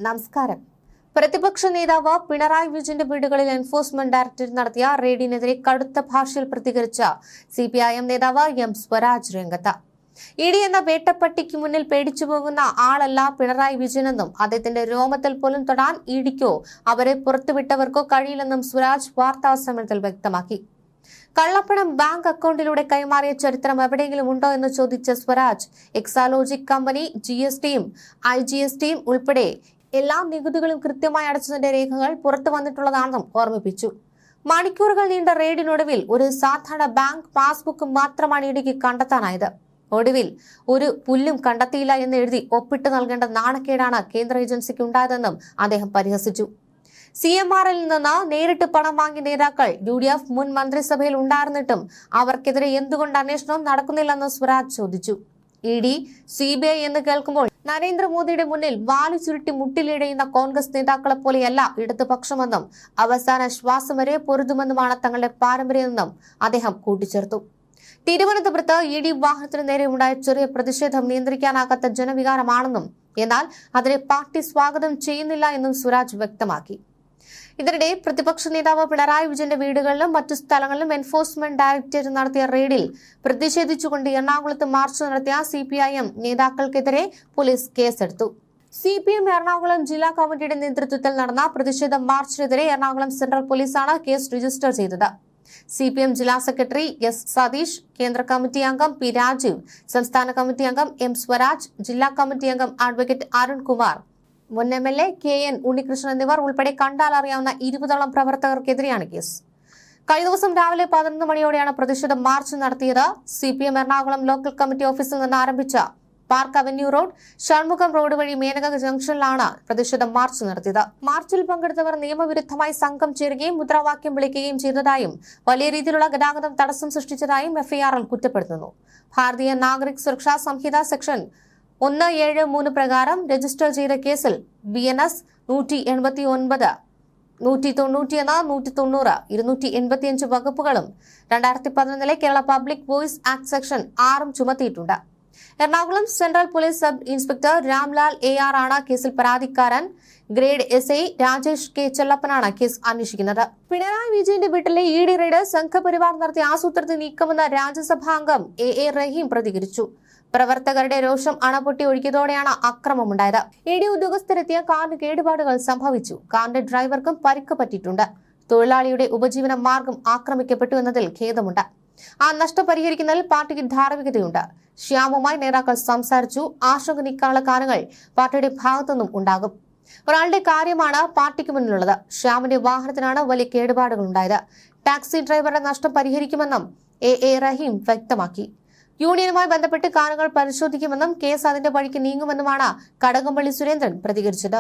നമസ്കാരം. പ്രതിപക്ഷ നേതാവ് പിണറായി വിജയന്റെ വീടുകളിൽ എൻഫോഴ്സ്മെന്റ് ഡയറക്ടറേറ്റ് നടത്തിയ റെയ്ഡിനെതിരെ കടുത്ത ഭാഷയിൽ പ്രതികരിച്ച സിപിഐഎം നേതാവ് എം സ്വരാജ് രംഗത്ത്. ഇഡി എന്ന വേട്ടപ്പട്ടിക്ക് മുന്നിൽ പേടിച്ചു പോകുന്ന ആളല്ല പിണറായി വിജയനെന്നും അദ്ദേഹത്തിന്റെ രോമത്തിൽ പോലും തൊടാൻ ഇഡിക്കോ അവരെ പുറത്തുവിട്ടവർക്കോ കഴിയില്ലെന്നും സ്വരാജ് വാർത്താസമ്മേളനത്തിൽ വ്യക്തമാക്കി. കള്ളപ്പണം ബാങ്ക് അക്കൗണ്ടിലൂടെ കൈമാറിയ ചരിത്രം എവിടെയെങ്കിലും ഉണ്ടോ എന്ന് ചോദിച്ച സ്വരാജ് എക്സാലോജിക് കമ്പനി GSTയും IGSTയും ഉൾപ്പെടെ എല്ലാ നികുതികളും കൃത്യമായി അടച്ചതിന്റെ രേഖകൾ പുറത്തു വന്നിട്ടുള്ളതാണെന്നും ഓർമ്മിപ്പിച്ചു. മണിക്കൂറുകൾ നീണ്ട റെയ്ഡിനൊടുവിൽ ഒരു സാധാരണ ബാങ്ക് പാസ്ബുക്ക് മാത്രമാണ് ഇഡിക്ക് കണ്ടെത്താനായത്. ഒടുവിൽ ഒരു പുല്ലും കണ്ടെത്തിയില്ല എന്ന് എഴുതി ഒപ്പിട്ട് നൽകേണ്ട നാണക്കേടാണ് കേന്ദ്ര ഏജൻസിക്ക് ഉണ്ടായതെന്നും അദ്ദേഹം പരിഹസിച്ചു. CMRൽ നിന്ന് നേരിട്ട് പണം വാങ്ങിയ നേതാക്കൾ UDF മുൻ മന്ത്രിസഭയിൽ ഉണ്ടായിരുന്നിട്ടും അവർക്കെതിരെ എന്തുകൊണ്ട് അന്വേഷണം നടക്കുന്നില്ലെന്ന് സ്വരാജ് ചോദിച്ചു. ED CBI എന്ന് കേൾക്കുമ്പോൾ നരേന്ദ്രമോദിയുടെ മുന്നിൽ വാലു ചുരുട്ടി മുട്ടിലിഴയുന്ന കോൺഗ്രസ് നേതാക്കളെ പോലെയല്ല ഇടതുപക്ഷമെന്നും അവസാന ശ്വാസം വരെ പൊരുതുമെന്നുമാണ് തങ്ങളുടെ പാരമ്പര്യമെന്നും അദ്ദേഹം കൂട്ടിച്ചേർത്തു. തിരുവനന്തപുരത്ത് ED വാഹനത്തിനു നേരെ ഉണ്ടായ ചെറിയ പ്രതിഷേധം നിയന്ത്രിക്കാനാകാത്ത ജനവികാരമാണെന്നും എന്നാൽ അതിനെ പാർട്ടി സ്വാഗതം ചെയ്യുന്നില്ല എന്നും സ്വരാജ് വ്യക്തമാക്കി. ഇതിനിടെ പ്രതിപക്ഷ നേതാവ് പിണറായി വിജയന്റെ വീടുകളിലും മറ്റു സ്ഥലങ്ങളിലും എൻഫോഴ്സ്മെന്റ് ഡയറക്ടറേറ്റ് നടത്തിയ റെയ്ഡിൽ പ്രതിഷേധിച്ചുകൊണ്ട് എറണാകുളത്ത് മാർച്ച് നടത്തിയ CPIM നേതാക്കൾക്കെതിരെ പോലീസ് കേസെടുത്തു. CPM എറണാകുളം ജില്ലാ കമ്മിറ്റിയുടെ നേതൃത്വത്തിൽ നടന്ന പ്രതിഷേധ മാർച്ചിനെതിരെ എറണാകുളം സെൻട്രൽ പോലീസാണ് കേസ് രജിസ്റ്റർ ചെയ്തത്. CPM ജില്ലാ സെക്രട്ടറി S സതീഷ്, കേന്ദ്ര കമ്മിറ്റി അംഗം P രാജീവ്, സംസ്ഥാന കമ്മിറ്റി അംഗം M സ്വരാജ്, ജില്ലാ കമ്മിറ്റി അംഗം അഡ്വക്കേറ്റ് അരുൺകുമാർ, മുൻ MLA KN ഉണ്ണികൃഷ്ണൻ എന്നിവർ ഉൾപ്പെടെ കണ്ടാൽ അറിയാവുന്ന 20ഓളം പ്രവർത്തകർക്കെതിരെയാണ് കേസ്. കഴിഞ്ഞ ദിവസം രാവിലെ 11 മണിയോടെയാണ് പ്രതിഷേധ മാർച്ച് നടത്തിയത്. CPM എറണാകുളം ലോക്കൽ കമ്മിറ്റി ഓഫീസിൽ നിന്ന് ആരംഭിച്ച park avenue road, Shanmugham road വഴി മേനക ജംഗ്ഷനിലാണ് പ്രതിഷേധ മാർച്ച് നടത്തിയത്. മാർച്ചിൽ പങ്കെടുത്തവർ നിയമവിരുദ്ധമായി സംഘം ചേരുകയും മുദ്രാവാക്യം വിളിക്കുകയും ചെയ്തതായും വലിയ രീതിയിലുള്ള ഗതാഗതം തടസ്സം സൃഷ്ടിച്ചതായും FIRൽ കുറ്റപ്പെടുത്തുന്നു. ഭാരതീയ നാഗരിക് സുരക്ഷാ സംഹിത സെക്ഷൻ 173 പ്രകാരം രജിസ്റ്റർ ചെയ്ത കേസിൽ BNS 189, 191, 190, 285 വകുപ്പുകളും 2011 Kerala public voice act section 6 ചുമത്തിയിട്ടുണ്ട്. Ernakulam central police sub inspector Ramlal AR ആണ് കേസിൽ പരാതിക്കാരൻ. ഗ്രേഡ് SI രാജേഷ് K ചെല്ലപ്പനാണ് കേസ് അന്വേഷിക്കുന്നത്. പിണറായി വിജയന്റെ വീട്ടിലെ ED റെയ്ഡ് സംഘപരിവാർ നടത്തിയ ആസൂത്രിത നീക്കമെന്ന് രാജ്യസഭാംഗം AA റഹീം പ്രതികരിച്ചു. പ്രവർത്തകരുടെ രോഷം അണപൊട്ടി ഒഴുകിയതോടെയാണ് അക്രമമുണ്ടായത്. ED ഉദ്യോഗസ്ഥരെത്തിയ കാറിന് കേടുപാടുകൾ സംഭവിച്ചു. കാറിന്റെ ഡ്രൈവർക്കും പരിക്ക് പറ്റിയിട്ടുണ്ട്. തൊഴിലാളിയുടെ ഉപജീവന മാർഗം ആക്രമിക്കപ്പെട്ടു എന്നതിൽ ഖേദമുണ്ട്. ആ നഷ്ടം പരിഹരിക്കുന്നതിൽ പാർട്ടിക്ക് ധാർമ്മികതയുണ്ട്. ശ്യാമുമായി നേതാക്കൾ സംസാരിച്ചു. ആശങ്ക നീക്കാനുള്ള കാര്യങ്ങൾ പാർട്ടിയുടെ ഭാഗത്തുനിന്നും ഉണ്ടാകും. ഒരാളുടെ കാര്യമാണ് പാർട്ടിക്ക് മുന്നിലുള്ളത്. ശ്യാമിന്റെ വാഹനത്തിനാണ് വലിയ കേടുപാടുകൾ ഉണ്ടായത്. ടാക്സി ഡ്രൈവറുടെ നഷ്ടം പരിഹരിക്കുമെന്നും AA റഹീം വ്യക്തമാക്കി. യൂണിയനുമായി ബന്ധപ്പെട്ട് കാര്യങ്ങൾ പരിശോധിക്കുമെന്നും കേസ് അതിന്റെ വഴിക്ക് നീങ്ങുമെന്നുമാണ് കടകംപള്ളി സുരേന്ദ്രൻ പ്രതികരിച്ചത്.